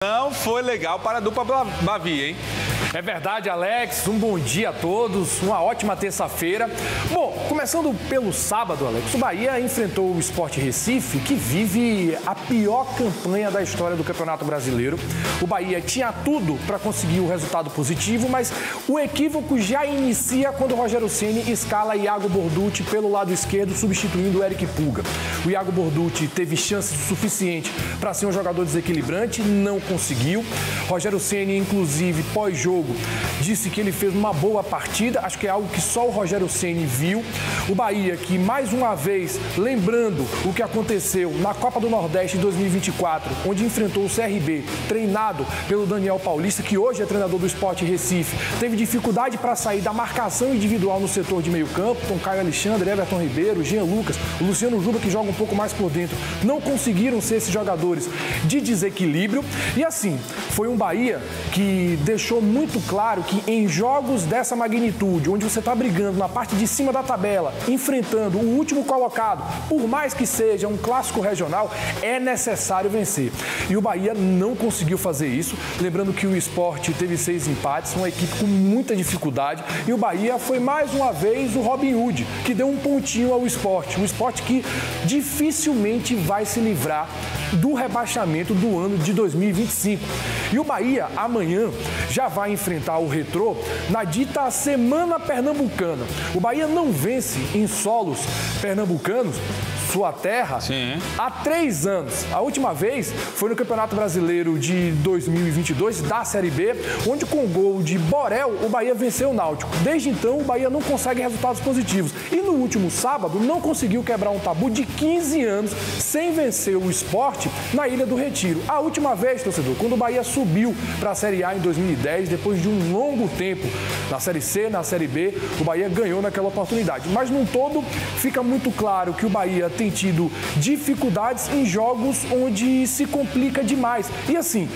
Não foi legal para a dupla Bavi, hein? É verdade, Alex. Um bom dia a todos. Uma ótima terça-feira. Bom, começando pelo sábado, Alex, o Bahia enfrentou o Sport Recife, que vive a pior campanha da história do Campeonato Brasileiro. O Bahia tinha tudo para conseguir o resultado positivo, mas o equívoco já inicia quando o Rogério Ceni escala Iago Borducci pelo lado esquerdo, substituindo o Eric Pulga. O Iago Borducci teve chance suficiente para ser um jogador desequilibrante, não conseguiu. Rogério Ceni, inclusive, pós-jogo, disse que ele fez uma boa partida, acho que é algo que só o Rogério Ceni viu. O Bahia, que mais uma vez, lembrando o que aconteceu na Copa do Nordeste em 2024, onde enfrentou o CRB, treinado pelo Daniel Paulista, que hoje é treinador do Sport Recife, teve dificuldade para sair da marcação individual no setor de meio campo, com Caio Alexandre, Everton Ribeiro, Jean Lucas, o Luciano Juba, que joga um pouco mais por dentro, não conseguiram ser esses jogadores de desequilíbrio. E assim, foi um Bahia que deixou muito claro que em jogos dessa magnitude, onde você está brigando na parte de cima da tabela, enfrentando o último colocado, por mais que seja um clássico regional, é necessário vencer. E o Bahia não conseguiu fazer isso. Lembrando que o Sport teve 6 empates, uma equipe com muita dificuldade. E o Bahia foi mais uma vez o Robin Hood, que deu um pontinho ao Sport. Um Sport que dificilmente vai se livrar do rebaixamento do ano de 2025. E o Bahia, amanhã, já vai enfrentar o Retrô na dita Semana Pernambucana. O Bahia não vence em solos pernambucanos, sua terra, há 3 anos. A última vez foi no Campeonato Brasileiro de 2022, da Série B, onde com o gol de Borel, o Bahia venceu o Náutico. Desde então, o Bahia não consegue resultados positivos. E no último sábado, não conseguiu quebrar um tabu de 15 anos sem vencer o Sport na Ilha do Retiro. A última vez, torcedor, quando o Bahia subiu para a Série A em 2010, depois de um longo tempo na Série C, na Série B, o Bahia ganhou naquela oportunidade. Mas, num todo, fica muito claro que o Bahia tem tido dificuldades em jogos onde se complica demais. E assim,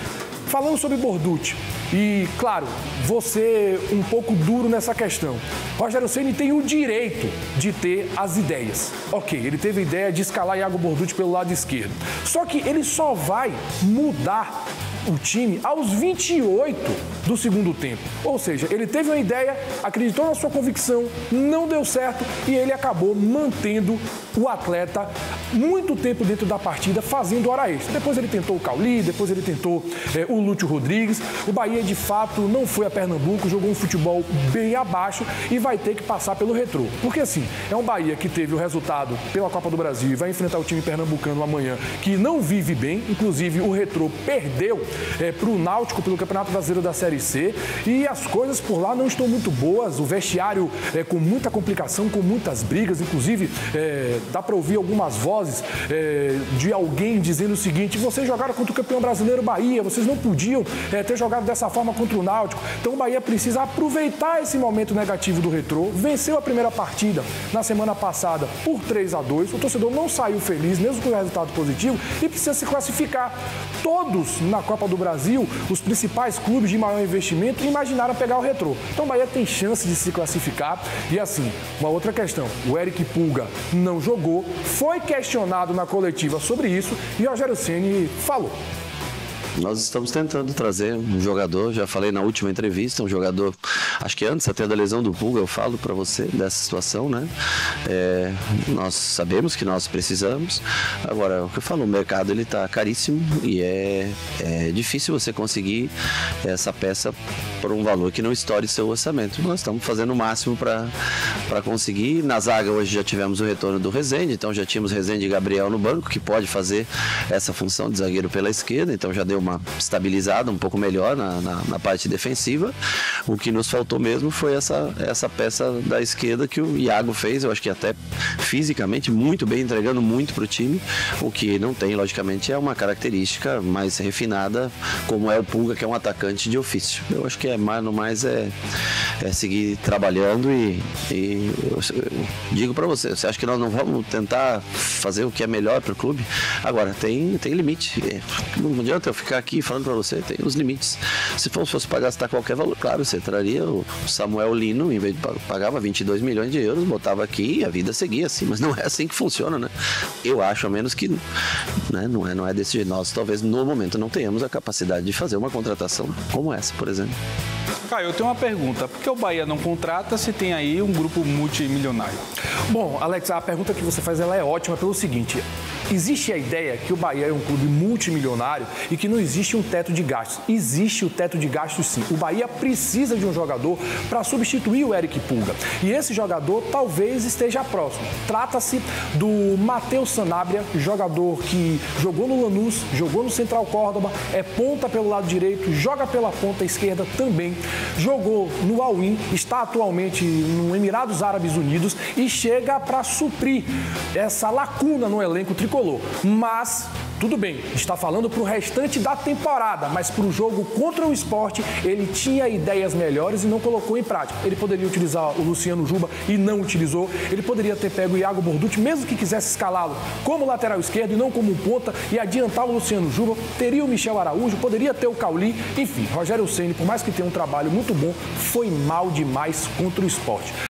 falando sobre Borducci, e claro, você um pouco duro nessa questão, Rogério Ceni tem o direito de ter as ideias. Ok, ele teve a ideia de escalar Iago Borducci pelo lado esquerdo. Só que ele só vai mudar o time aos 28 do segundo tempo. Ou seja, ele teve uma ideia, acreditou na sua convicção, não deu certo e ele acabou mantendo o atleta muito tempo dentro da partida, fazendo hora extra. Depois ele tentou o Cauli, depois ele tentou o Lúcio Rodrigues. O Bahia, de fato, não foi a Pernambuco, jogou um futebol bem abaixo e vai ter que passar pelo Retrô. Porque, assim, é um Bahia que teve o resultado pela Copa do Brasil e vai enfrentar o time pernambucano amanhã, que não vive bem. Inclusive, o Retrô perdeu para o Náutico pelo Campeonato Brasileiro da Série C e as coisas por lá não estão muito boas. O vestiário com muita complicação, com muitas brigas. Inclusive, dá para ouvir algumas vozes de alguém dizendo o seguinte: vocês jogaram contra o campeão brasileiro Bahia, vocês não podiam ter jogado dessa forma contra o Náutico. Então o Bahia precisa aproveitar esse momento negativo do Retrô. Venceu a primeira partida na semana passada por 3-2. O torcedor não saiu feliz, mesmo com o resultado positivo, e precisa se classificar. Todos na Copa do Brasil, os principais clubes de maior investimento, imaginaram pegar o Retrô. Então o Bahia tem chance de se classificar. E assim, uma outra questão: o Eric Pulga não jogou, foi questionado na coletiva sobre isso e o Rogério Ceni falou. Nós estamos tentando trazer um jogador, já falei na última entrevista, um jogador, acho que antes até da lesão do Pulga, eu falo para você dessa situação, né? Nós sabemos que nós precisamos. Agora, o que eu falo, o mercado ele está caríssimo e é difícil você conseguir essa peça por um valor que não estoure seu orçamento. Nós estamos fazendo o máximo para conseguir. Na zaga hoje já tivemos o retorno do Rezende, então já tínhamos Rezende e Gabriel no banco, que pode fazer essa função de zagueiro pela esquerda, então já deu uma estabilizada um pouco melhor na parte defensiva. O que nos faltou mesmo foi essa peça da esquerda que o Iago fez, eu acho que até fisicamente muito bem, entregando muito para o time. O que não tem, logicamente, é uma característica mais refinada, como é o Pulga, que é um atacante de ofício. Eu acho que mais é seguir trabalhando e E eu digo para você acha que nós não vamos tentar fazer o que é melhor para o clube? Agora, tem limite. Não adianta eu ficar aqui falando para você, tem os limites. Se fosse para gastar qualquer valor, claro, você traria o Samuel Lino, em vez de pagava 22 milhões de euros, botava aqui e a vida seguia assim, mas não é assim que funciona, né? Eu acho, a menos que, né, não é desse jeito. Nós talvez no momento não tenhamos a capacidade de fazer uma contratação como essa, por exemplo. Caio, eu tenho uma pergunta. Por que o Bahia não contrata se tem aí um grupo multimilionário? Bom, Alex, a pergunta que você faz ela é ótima pelo seguinte: existe a ideia que o Bahia é um clube multimilionário e que não existe um teto de gastos. Existe o teto de gastos, sim. O Bahia precisa de um jogador para substituir o Eric Pulga. E esse jogador talvez esteja próximo. Trata-se do Matheus Sanabria, jogador que jogou no Lanús, jogou no Central Córdoba, é ponta pelo lado direito, joga pela ponta esquerda também, jogou no Al-Ain, está atualmente no Emirados Árabes Unidos e chega para suprir essa lacuna no elenco tricolor. Mas tudo bem, está falando para o restante da temporada, mas para o jogo contra o Sport, ele tinha ideias melhores e não colocou em prática. Ele poderia utilizar o Luciano Juba e não utilizou. Ele poderia ter pego o Iago Borducci, mesmo que quisesse escalá-lo como lateral esquerdo e não como um ponta, e adiantar o Luciano Juba. Teria o Michel Araújo, poderia ter o Cauli. Enfim, Rogério Ceni, por mais que tenha um trabalho muito bom, foi mal demais contra o Sport.